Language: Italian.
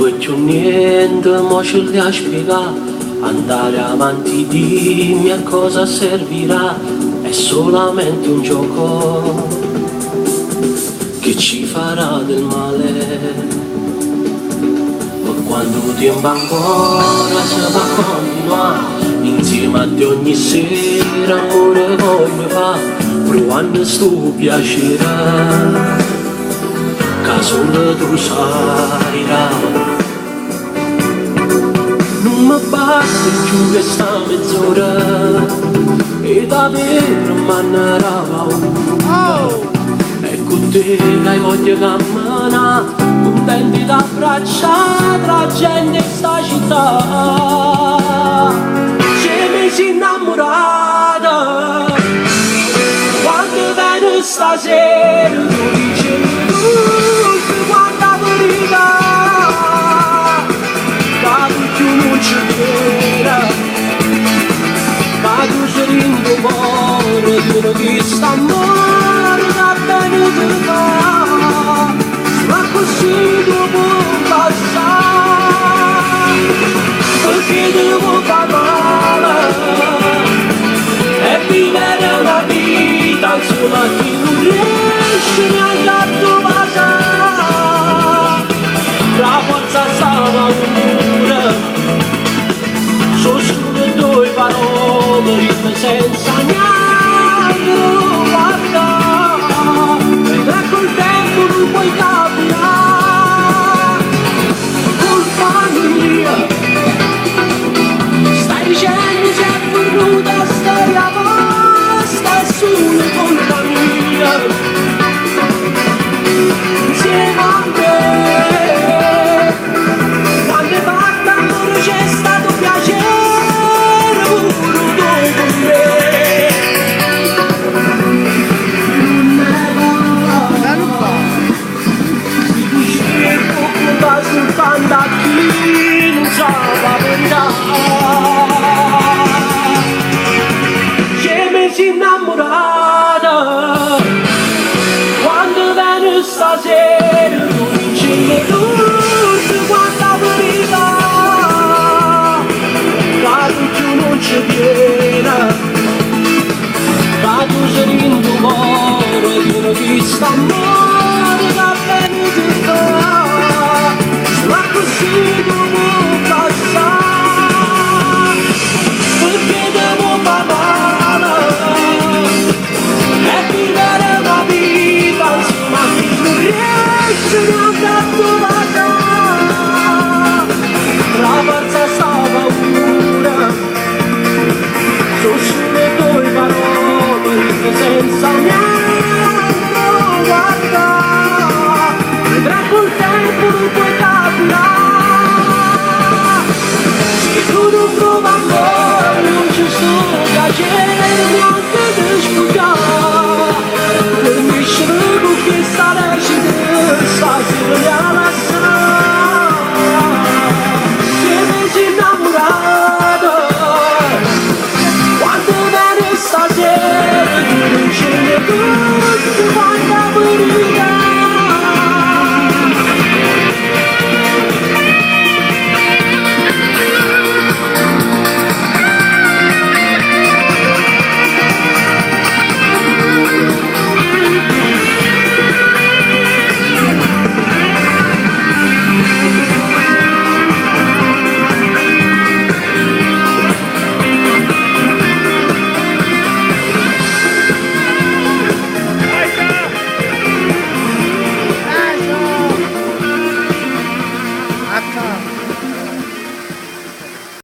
più niente, mo ce li ha spiegato. Andare avanti, dimmi a cosa servirà. È solamente un gioco che ci farà del male. Ma quando tempo ancora si va a continuare, insieme a te ogni sera amore voglio fare, provando sto piacere che solo tu sai. Non mi basta più questa mezz'ora e davvero m'annara paura. E con te che hai voglia camminare, contenti d'abbracciare tra gente in sta città. Ci mi si innamorata quando viene stasera, tu dici tu quanta verità. Vado sorrindo fuori, giuro che st'amore da bene ti fa, ma così dopo passare, perché devo far male e vivere una vita solo a chi non riesce neanche a trovare la forza stava un sono solo due parole, ritmo senza